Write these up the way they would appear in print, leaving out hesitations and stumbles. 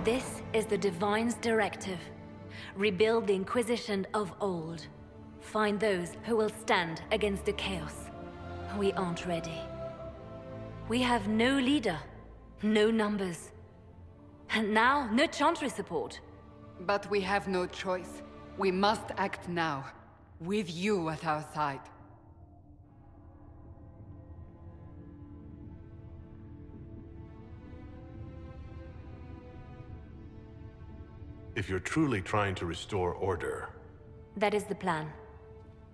This is the Divine's directive. Rebuild the Inquisition of old. Find those who will stand against the chaos. We aren't ready. We have no leader, no numbers. And now, no Chantry support. But we have no choice. We must act now, with you at our side. If you're truly trying to restore order... That is the plan.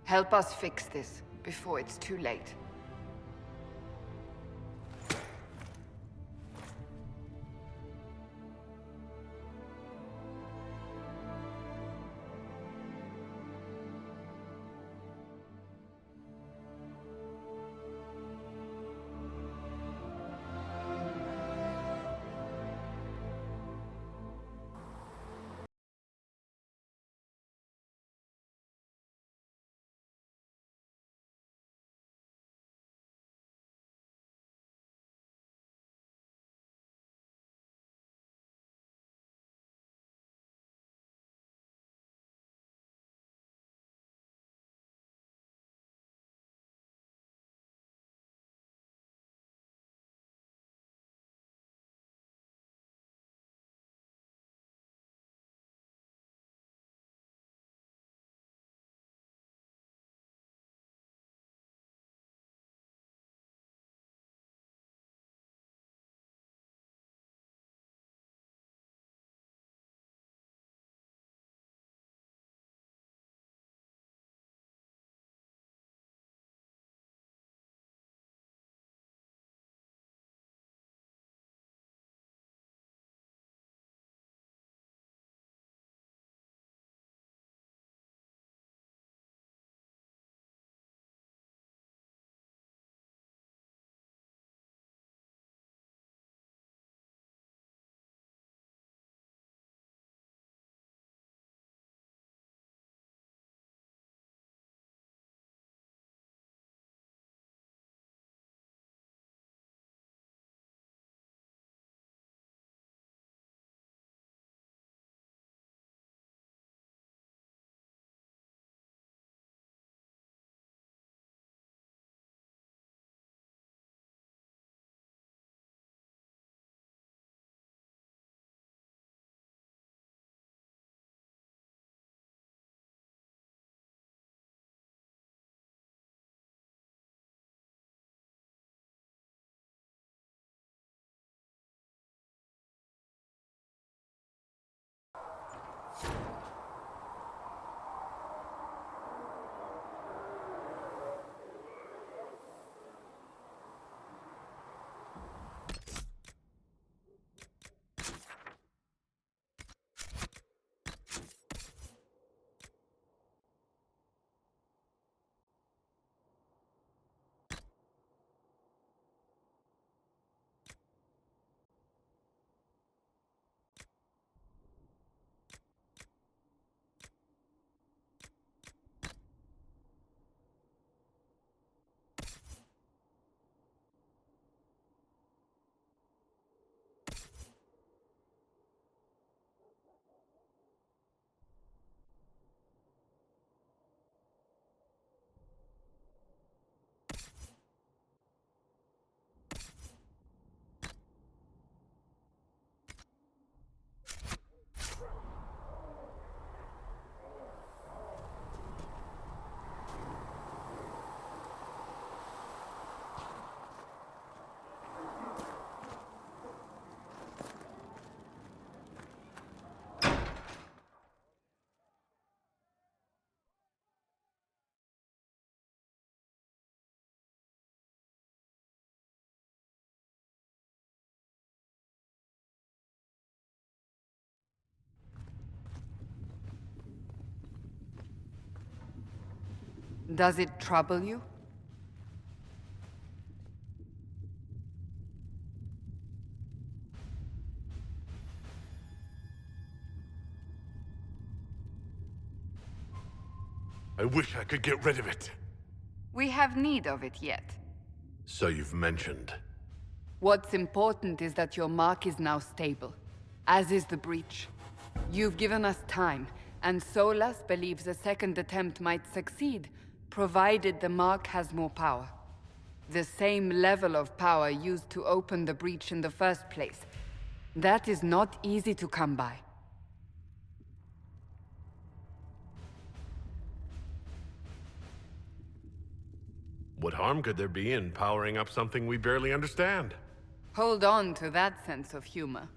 Help us fix this, before it's too late. Does it trouble you? I wish I could get rid of it. We have need of it yet. So you've mentioned. What's important is that your mark is now stable. as is the breach. You've given us time, and Solas believes a second attempt might succeed, provided the Mark has more power. The same level of power used to open the breach in the first place. That is not easy to come by. What harm could there be in powering up something we barely understand? Hold on to that sense of humor.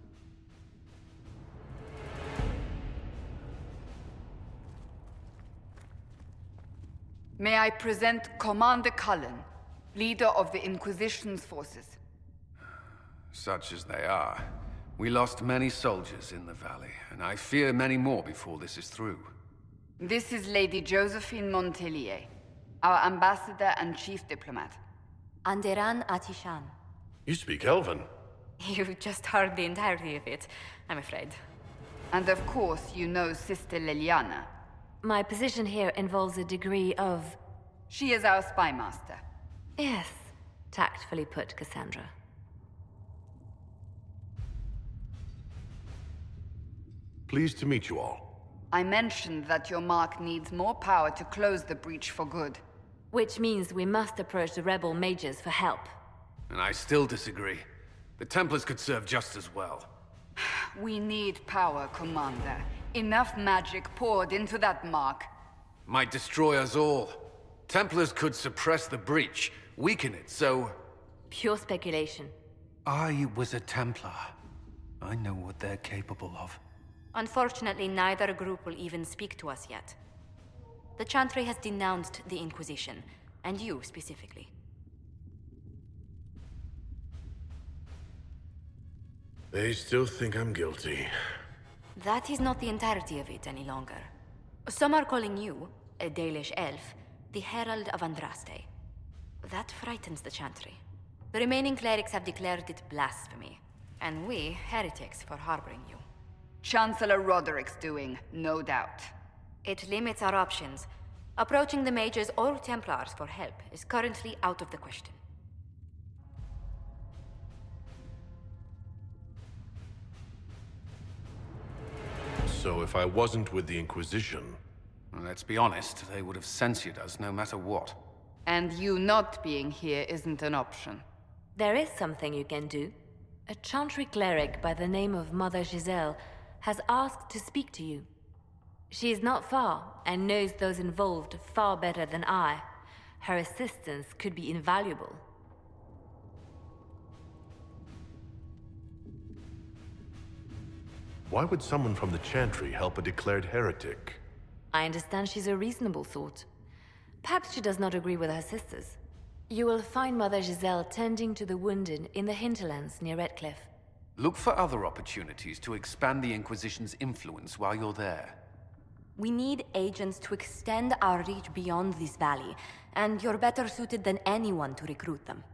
May I present Commander Cullen, leader of the Inquisition's forces. Such as they are. We lost many soldiers in the valley, and I fear many more before this is through. This is Lady Josephine Montelier, our ambassador and chief diplomat. Anderan Atishan. You speak Elven. You've just heard the entirety of it, I'm afraid. And of course, you know Sister Liliana. My position here involves a degree of... She is our spy master. Yes, tactfully put, Cassandra. Pleased to meet you all. I mentioned that your Mark needs more power to close the breach for good. Which means we must approach the rebel mages for help. And I still disagree. The Templars could serve just as well. We need power, Commander. Enough magic poured into that Mark. Might destroy us all. Templars could suppress the breach, weaken it, so... Pure speculation. I was a Templar. I know what they're capable of. Unfortunately, neither group will even speak to us yet. The Chantry has denounced the Inquisition, and you specifically. They still think I'm guilty. That is not the entirety of it any longer. Some are calling you, a Dalish elf, the Herald of Andraste. That frightens the Chantry. The remaining clerics have declared it blasphemy, and we, heretics, for harboring you. Chancellor Roderick's doing, no doubt. It limits our options. Approaching the mages or Templars for help is currently out of the question. So if I wasn't with the Inquisition... Well, let's be honest, they would have censored us no matter what. And you not being here isn't an option. There is something you can do. A Chantry cleric by the name of Mother Giselle has asked to speak to you. She is not far, and knows those involved far better than I. Her assistance could be invaluable. Why would someone from the Chantry help a declared heretic? I understand she's a reasonable sort. Perhaps she does not agree with her sisters. You will find Mother Giselle tending to the wounded in the hinterlands near Redcliffe. Look for other opportunities to expand the Inquisition's influence while you're there. We need agents to extend our reach beyond this valley, and you're better suited than anyone to recruit them.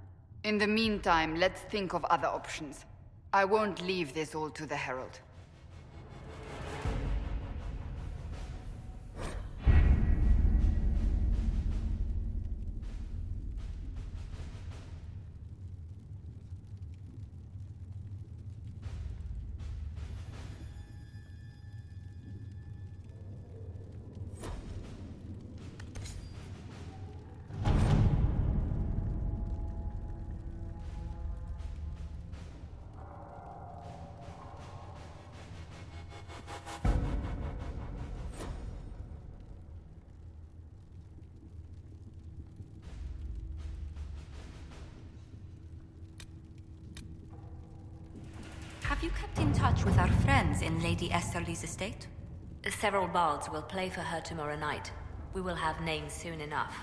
In the meantime, let's think of other options. I won't leave this all to the Herald. Have you kept in touch with our friends in Lady Esterly's estate? Several bards will play for her tomorrow night. We will have names soon enough.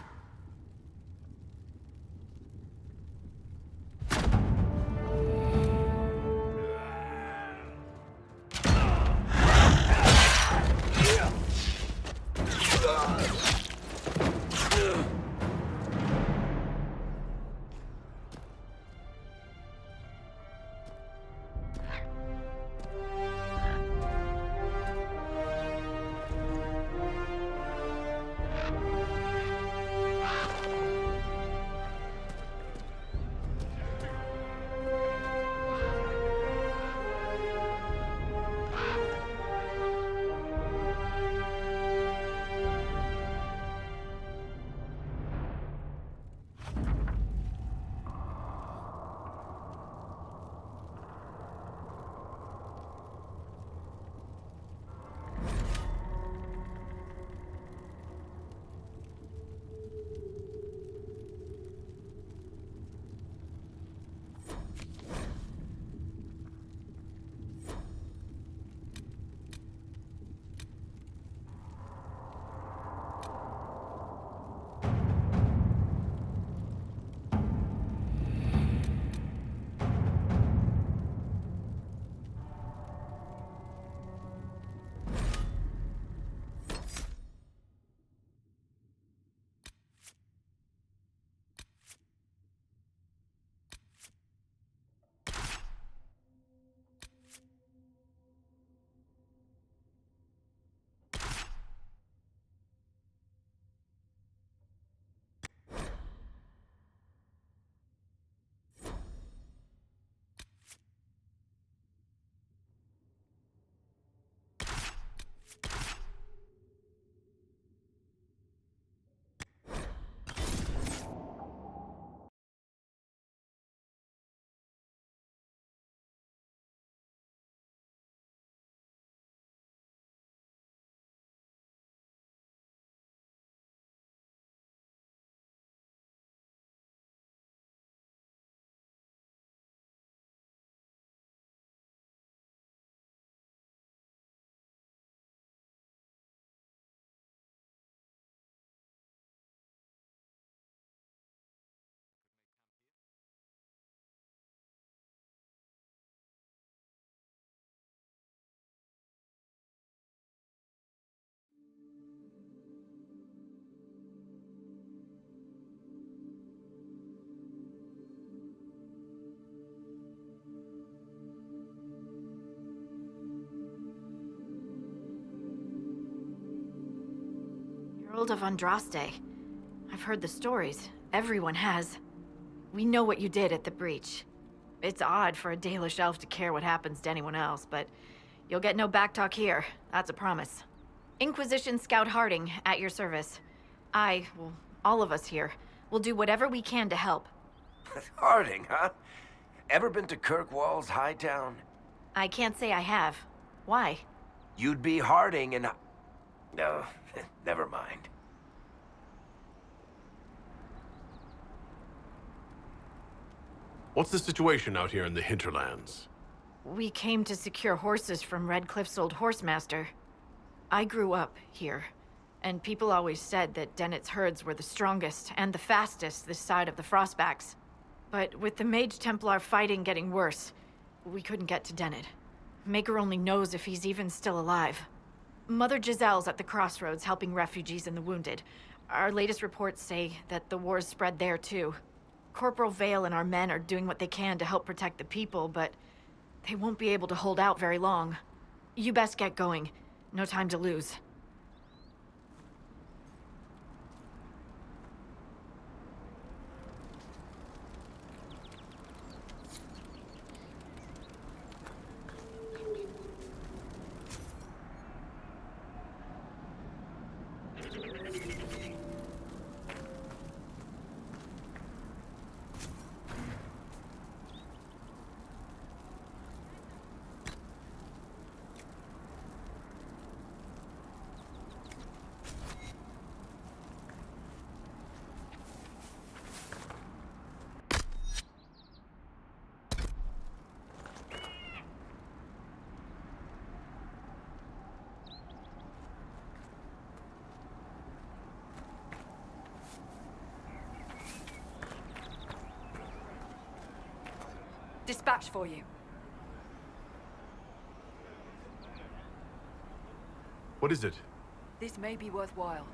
Herald of Andraste. I've heard the stories. Everyone has. We know what you did at the breach. It's odd for a Dalish elf to care what happens to anyone else, but you'll get no backtalk here. That's a promise. Inquisition Scout Harding, at your service. Well, all of us here, will do whatever we can to help. Harding, huh? Ever been to Kirkwall's Hightown? I can't say I have. Why? You'd be Harding and... No, never mind. What's the situation out here in the hinterlands? We came to secure horses from Redcliffe's old horsemaster. I grew up here, and people always said that Dennett's herds were the strongest and the fastest this side of the Frostbacks. But with the Mage Templar fighting getting worse, we couldn't get to Dennett. Maker only knows if he's even still alive. Mother Giselle's at the crossroads helping refugees and the wounded. Our latest reports say that the war's spread there too. Corporal Vale and our men are doing what they can to help protect the people, but they won't be able to hold out very long. You best get going. No time to lose. Dispatch for you. What is it? This may be worthwhile.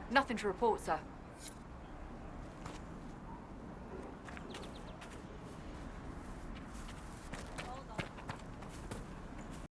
Nothing to report, sir.